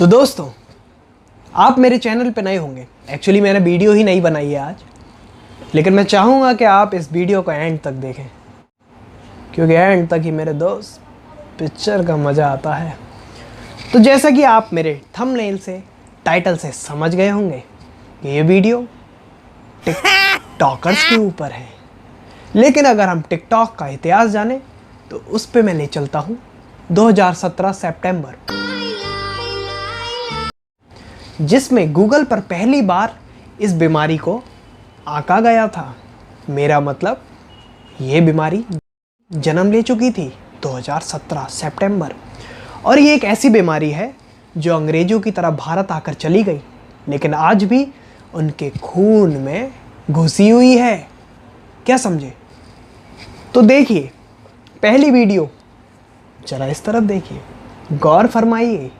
तो दोस्तों, आप मेरे चैनल पे नए होंगे। एक्चुअली मैंने वीडियो ही नहीं बनाई है आज, लेकिन मैं चाहूँगा कि आप इस वीडियो को एंड तक देखें, क्योंकि एंड तक ही मेरे दोस्त पिक्चर का मज़ा आता है। तो जैसा कि आप मेरे थंबनेल से, टाइटल से समझ गए होंगे, ये वीडियो टिकटॉकर्स के ऊपर है। लेकिन अगर हम टिकटॉक का इतिहास जाने तो उस पे मैं ले चलता हूँ 2017 सितंबर, जिसमें गूगल पर पहली बार इस बीमारी को आंका गया था। मेरा मतलब ये बीमारी जन्म ले चुकी थी 2017 सितंबर, और ये एक ऐसी बीमारी है जो अंग्रेज़ों की तरह भारत आकर चली गई, लेकिन आज भी उनके खून में घुसी हुई है। क्या समझे? तो देखिए पहली वीडियो, जरा इस तरफ देखिए, गौर फरमाइए।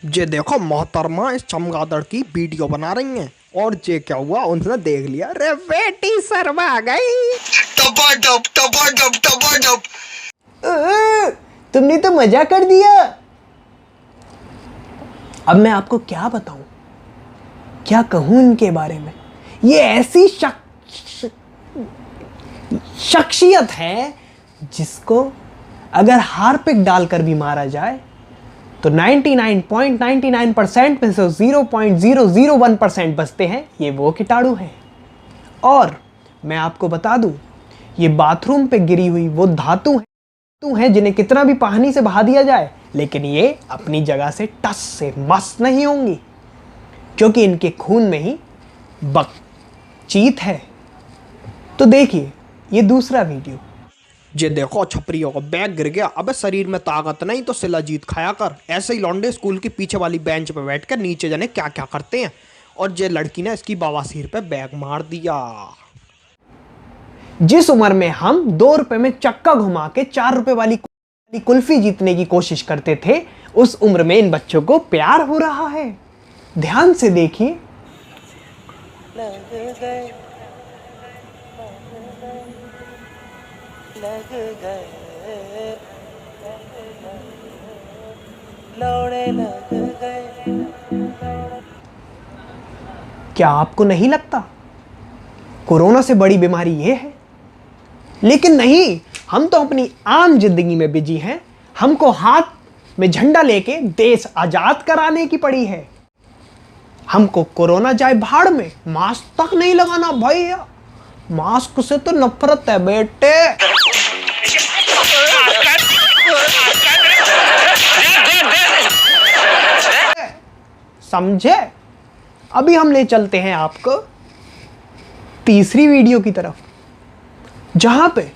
ये देखो मोहतरमा इस चमगादड़ की वीडियो बना रही हैं, और ये क्या हुआ, उन्होंने देख लिया, रे बेटी शर्मा गई। तुमने तो मजा कर दिया। अब मैं आपको क्या बताऊं, क्या कहूं इनके बारे में। ये ऐसी शख्सियत है जिसको अगर हार्पिक डालकर भी मारा जाए तो 99.99% में से 0.001% बचते हैं। ये वो कीटाणु हैं। और मैं आपको बता दूं, ये बाथरूम पे गिरी हुई वो धातु हैं जिन्हें कितना भी पानी से बहा दिया जाए, लेकिन ये अपनी जगह से टस से मस नहीं होंगी, क्योंकि इनके खून में ही बकचीत है। तो देखिए ये दूसरा वीडियो। ये देखो छपरियों का बैग गिर गया। अबे शरीर में ताकत नहीं तो शिलाजीत खाया कर। ऐसे ही लौंडे स्कूल के पीछे वाली बेंच पे बैठ कर नीचे जाने क्या क्या करते हैं। और ये लड़की ने इसकी बवासीर पे बैग मार दिया। जिस उम्र में हम 2 रुपए में चक्का घुमा के 4 रुपए वाली कुल्फी जीतने की कोशिश करते थे, उस उम्र में इन बच्चों को प्यार हो रहा है। ध्यान से देखिए। क्या आपको नहीं लगता कोरोना से बड़ी बीमारी ये है? लेकिन नहीं, हम तो अपनी आम जिंदगी में बिजी हैं। हमको हाथ में झंडा लेके देश आजाद कराने की पड़ी है। हमको कोरोना जाए भाड़ में, मास्क तक नहीं लगाना भैया। मास्क से तो नफरत है बेटे। समझे? अभी हम ले चलते हैं आपको तीसरी वीडियो की तरफ, जहां पे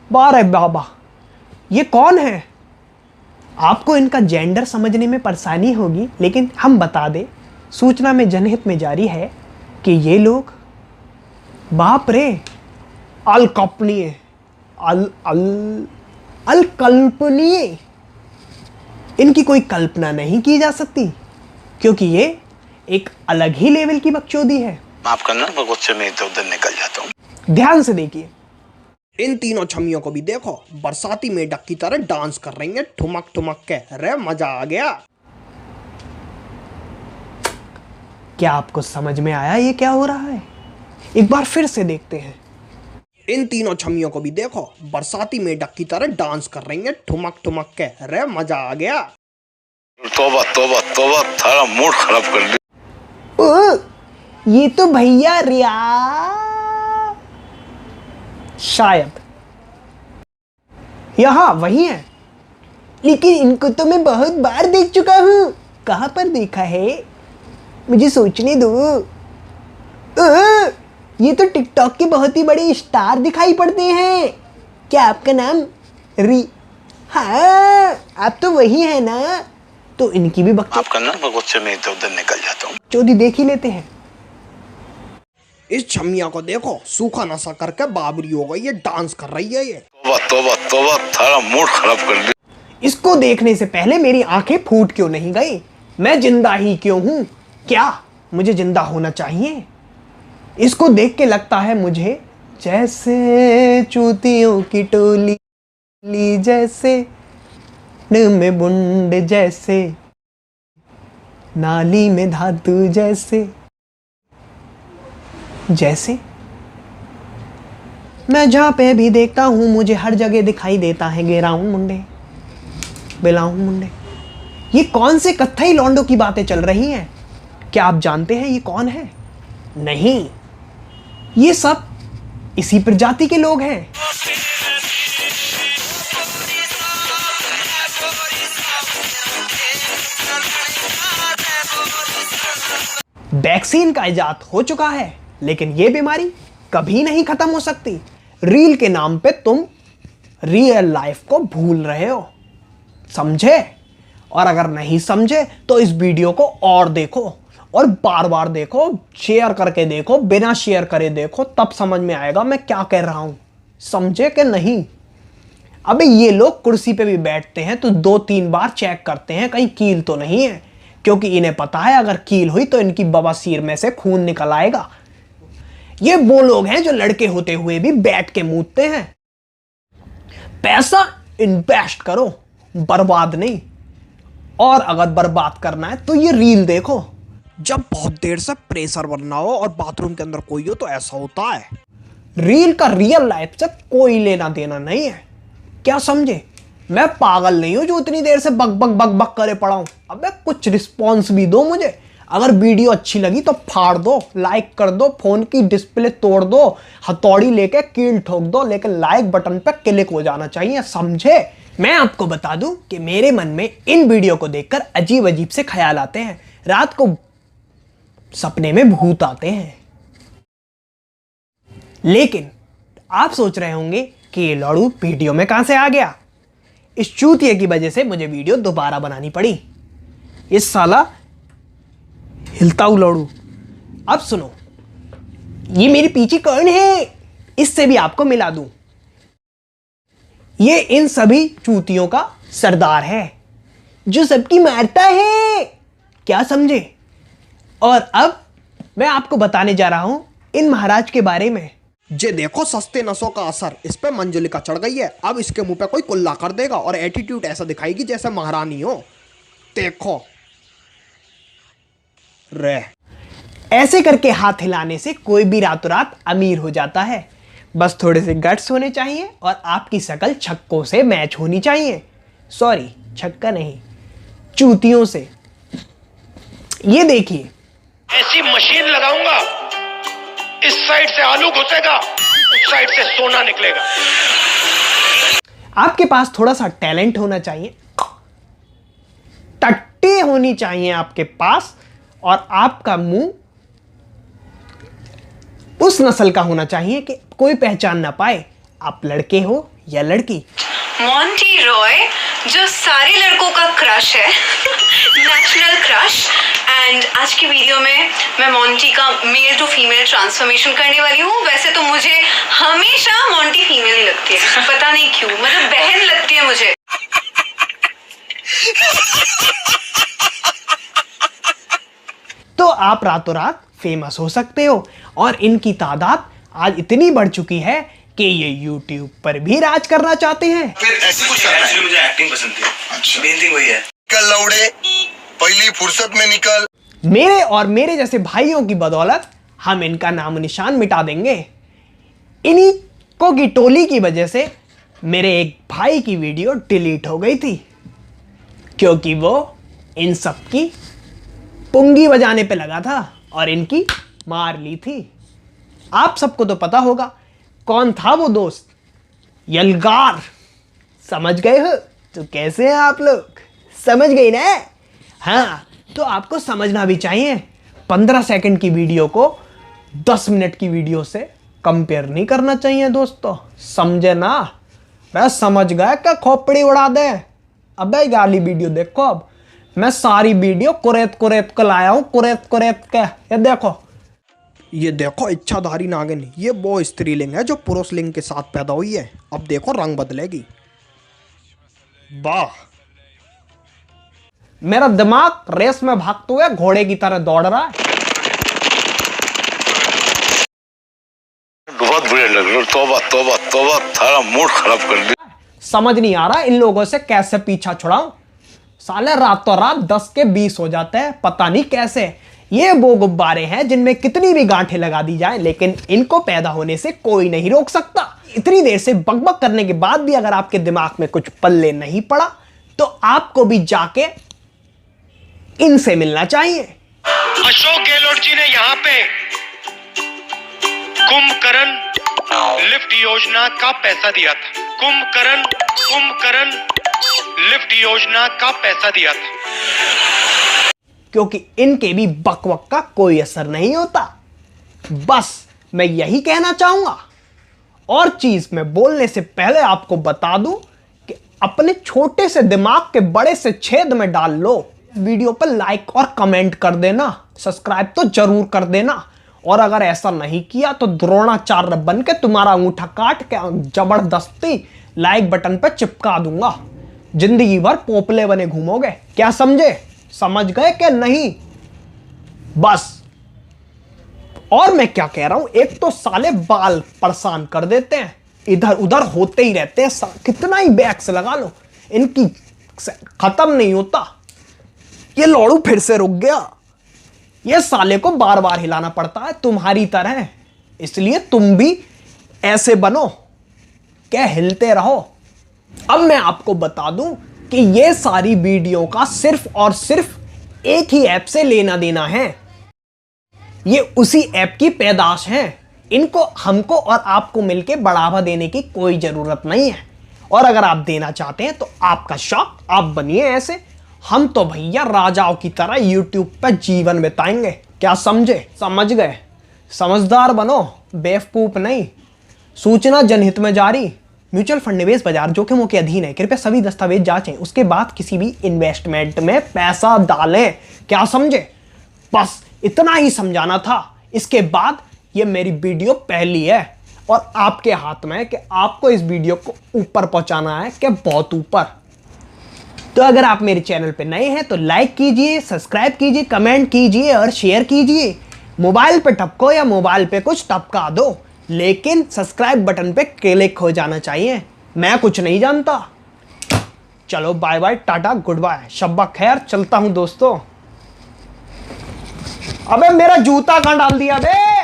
बारे बाबा, ये कौन है? आपको इनका जेंडर समझने में परेशानी होगी, लेकिन हम बता दें, सूचना में जनहित में जारी है कि ये लोग, बाप रे, अकल्पनीय, अकल्पनीय, इनकी कोई कल्पना नहीं की जा सकती, क्योंकि ये एक अलग ही लेवल की बकचोदी है। माफ करना, मैं गुस्से में इधर उधर निकल जाता हूँ। ध्यान से देखिए। इन तीनों छमियों को भी देखो, बरसाती मेढक की तरह डांस कर रही हैं, ठुमक ठुमक के। अरे मजा आ गया। क्या आपको समझ में आया ये क्या हो रहा है? एक बार फिर से देखते हैं। इन तीनों छमियों को भी देखो, बरसाती मेढक की तरह डांस कर रही हैं, ठुमक ठुमक के। अरे मजा आ गया। तोबा तोबा तोबा, थारा मूड खराब कर दिया। ये तो भैया रिया, शायद यहां वही है, लेकिन इनको तो मैं बहुत बार देख चुका हूं। कहां पर देखा है, मुझे सोचने दो। ये तो टिकटॉक के बहुत ही बड़े स्टार दिखाई पड़ते हैं। क्या आपका नाम हाँ, आप तो वही है ना? तो इनकी भी आप करना, मैं गुस्से में इधर उधर निकल जाता हूँ। चौधरी देख ही लेते हैं। इस छमिया को देखो, सूखा नशा करके बाबरी हो गई, ये डांस कर रही है। ये तोबा तोबा तोबा, थारा मूड खराब कर दिया। इसको देखने से पहले मेरी आंखें फूट क्यों नहीं गई? मैं जिंदा ही क्यों हूं? क्या मुझे जिंदा होना चाहिए? इसको देख के लगता है मुझे जैसे चूतियों की टोली, जैसे में बुंड जैसे नाली में धातु जैसे जैसे मैं जहां पे भी देखता हूं मुझे हर जगह दिखाई देता है गेराउंड मुंडे बेलाउंड मुंडे। ये कौन से कत्थई लौंडों की बातें चल रही हैं? क्या आप जानते हैं ये कौन है? नहीं, ये सब इसी प्रजाति के लोग हैं। वैक्सीन का इजाद हो चुका है, लेकिन ये बीमारी कभी नहीं खत्म हो सकती। रील के नाम पे तुम रियल लाइफ को भूल रहे हो, समझे? और अगर नहीं समझे तो इस वीडियो को और देखो और बार बार देखो, शेयर करके देखो, बिना शेयर करे देखो, तब समझ में आएगा मैं क्या कह रहा हूं। समझे कि नहीं? अबे ये लोग कुर्सी पे भी बैठते हैं तो 2-3 बार चेक करते हैं कहीं कील तो नहीं है, क्योंकि इन्हें पता है अगर कील हुई तो इनकी बवासीर में से खून निकल आएगा। ये वो लोग हैं जो लड़के होते हुए भी बैठ के मूतते हैं। पैसा इन्वेस्ट करो, बर्बाद नहीं। और अगर बर्बाद करना है तो ये रील देखो। जब बहुत देर से प्रेशर बनना हो और बाथरूम के अंदर कोई हो तो ऐसा होता है। रील का रियल लाइफ से कोई लेना देना नहीं है, क्या समझे? मैं पागल नहीं हूं जो इतनी देर से बक बक बक बक करे पड़ा हूं। अबे कुछ रिस्पॉन्स भी दो मुझे। अगर वीडियो अच्छी लगी तो फाड़ दो, लाइक कर दो, फोन की डिस्प्ले तोड़ दो, हथौड़ी लेके कील ठोक दो, लेकिन लाइक बटन पे क्लिक हो जाना चाहिए, समझे? मैं आपको बता दूं कि मेरे मन में इन वीडियो को देखकर अजीब अजीब से ख्याल आते हैं। रात को सपने में भूत आते हैं। लेकिन आप सोच रहे होंगे कि ये लड़ू वीडियो में कहां से आ गया? इस चूतिए की वजह से मुझे वीडियो दोबारा बनानी पड़ी। इस साला हिलता लड़ू। अब सुनो, ये मेरे पीछे कौन है, इससे भी आपको मिला दूं। ये इन सभी चूतियों का सरदार है जो सबकी मारता है, क्या समझे? और अब मैं आपको बताने जा रहा हूं इन महाराज के बारे में। जे देखो सस्ते नसों का असर इस पे मंजुलिका चढ़ गई है। अब इसके मुंह पे कोई कुल्ला कर देगा और एटीट्यूड ऐसा दिखाएगी जैसे महारानी हो। देखो रे, ऐसे करके हाथ हिलाने से कोई भी रातों रात अमीर हो जाता है। बस थोड़े से गट्स होने चाहिए और आपकी शक्ल छक्कों से मैच होनी चाहिए। सॉरी, छक्का नहीं, चूतियों से। ये देखिए, ऐसी मशीन लगाऊंगा, इस साइड से आलू घुसेगा, उस साइड से सोना निकलेगा। आपके पास थोड़ा सा टैलेंट होना चाहिए, टट्टी होनी चाहिए आपके पास, और आपका मुंह उस नस्ल का होना चाहिए कि कोई पहचान ना पाए आप लड़के हो या लड़की। मोंटी रॉय जो सारे लड़कों का क्रश है, नेशनल क्रश। एंड आज की वीडियो में मैं मोंटी का मेल टू फीमेल ट्रांसफॉर्मेशन करने वाली हूँ। वैसे तो मुझे हमेशा मोंटी फीमेल ही लगती है, पता नहीं क्यों, मतलब बहन लगती है मुझे। तो आप रातों रात फेमस हो सकते हो, और इनकी तादाद आज इतनी बढ़ चुकी है कि ये YouTube पर भी राज करना चाहते हैं। फिर ऐसी कुछ करना है। मुझे एक्टिंग पसंद थी। अच्छा, मेन थिंग वही है। कल लौड़े पहली फुर्सत में निकल। मेरे और मेरे जैसे भाइयों की बदौलत हम इनका नाम निशान मिटा देंगे। इन्हीं को की टोली की वजह से मेरे एक भाई की वीडियो डिलीट हो गई थी, क्योंकि वो इन सब की पुंगी बजाने पे लगा था और इनकी मार ली थी। आप सबको तो पता होगा कौन था वो दोस्त, यलगार। समझ गए हो? तो कैसे हैं आप लोग? समझ गए ना? हाँ, तो आपको समझना भी चाहिए। 15 सेकंड की वीडियो को 10 मिनट की वीडियो से कंपेयर नहीं करना चाहिए दोस्तों, समझे ना? बस समझ गए क्या खोपड़ी उड़ा दे? अबे गाली वीडियो देखो। अब मैं सारी वीडियो कुरेत कुरेत के लाया हूँ, कुरेत कुरेत के। ये देखो इच्छाधारी नागिन, ये वो स्त्रीलिंग है जो पुरुष लिंग के साथ पैदा हुई है। अब देखो रंग बदलेगी। वाह, मेरा दिमाग रेस में भागते हुए घोड़े की तरह दौड़ रहा है। बहुत बुरे लग रहे। तौबा तौबा तौबा, थारा मूड खराब कर दिया। समझ नहीं आ रहा इन लोगों से कैसे पीछा छुड़ाऊं। साले रातों रात 10 के 20 हो जाते हैं, पता नहीं कैसे। ये वो गुब्बारे हैं जिनमें कितनी भी गांठें लगा दी जाए लेकिन इनको पैदा होने से कोई नहीं रोक सकता। इतनी देर से बकबक करने के बाद भी अगर आपके दिमाग में कुछ पल्ले नहीं पड़ा तो आपको भी जाके इनसे मिलना चाहिए। अशोक गहलोत जी ने यहाँ पे कुंभकर्ण लिफ्ट योजना का पैसा दिया था। कुंभकर्ण लिफ्ट योजना का पैसा दिया था। क्योंकि इनके भी बकवक का कोई असर नहीं होता। बस मैं यही कहना चाहूंगा। और चीज मैं बोलने से पहले आपको बता दूं कि अपने छोटे से दिमाग के बड़े से छेद में डाल लो। वीडियो पर लाइक और कमेंट कर देना, सब्सक्राइब तो जरूर कर देना। और अगर ऐसा नहीं किया तो द्रोणाचार्य बन के तुम्हारा अंगूठा काट के जबरदस्ती लाइक बटन पर चिपका दूंगा। जिंदगी भर पोपले बने घूमोगे। क्या समझे? समझ गए कि नहीं? बस। और मैं क्या कह रहा हूं, एक तो साले बाल परेशान कर देते हैं, इधर उधर होते ही रहते हैं। कितना ही बैक्स लगा लो, इनकी खत्म नहीं होता। ये लौड़ू फिर से रुक गया। ये साले को बार बार हिलाना पड़ता है तुम्हारी तरह, इसलिए तुम भी ऐसे बनो क्या हिलते रहो। अब मैं आपको बता दूं कि ये सारी वीडियो का सिर्फ और सिर्फ एक ही ऐप से लेना देना है। ये उसी ऐप की पैदाश है। इनको हमको और आपको मिलके बढ़ावा देने की कोई जरूरत नहीं है। और अगर आप देना चाहते हैं तो आपका शौक, आप बनिए ऐसे। हम तो भैया राजाओं की तरह यूट्यूब पर जीवन बिताएंगे। क्या समझे? समझ गए? समझदार बनो, बेवकूफ नहीं। सूचना जनहित में जारी। म्यूचुअल फंड निवेश बाजार जोखिमों के अधीन है। कृपया सभी दस्तावेज जांचें, उसके बाद किसी भी इन्वेस्टमेंट में पैसा डालें। क्या समझे? बस इतना ही समझाना था। इसके बाद ये मेरी वीडियो पहली है और आपके हाथ में है कि आपको इस वीडियो को ऊपर पहुंचाना है कि बहुत ऊपर। तो अगर आप मेरे चैनल पे नए हैं तो लाइक कीजिए, सब्सक्राइब कीजिए, कमेंट कीजिए और शेयर कीजिए। मोबाइल पे टपको या मोबाइल पे कुछ टपका दो, लेकिन सब्सक्राइब बटन पे क्लिक हो जाना चाहिए। मैं कुछ नहीं जानता। चलो bye bye, tata, good bye, शब्बा खैर, चलता हूं दोस्तों। अबे मेरा जूता कहां डाल दिया बे?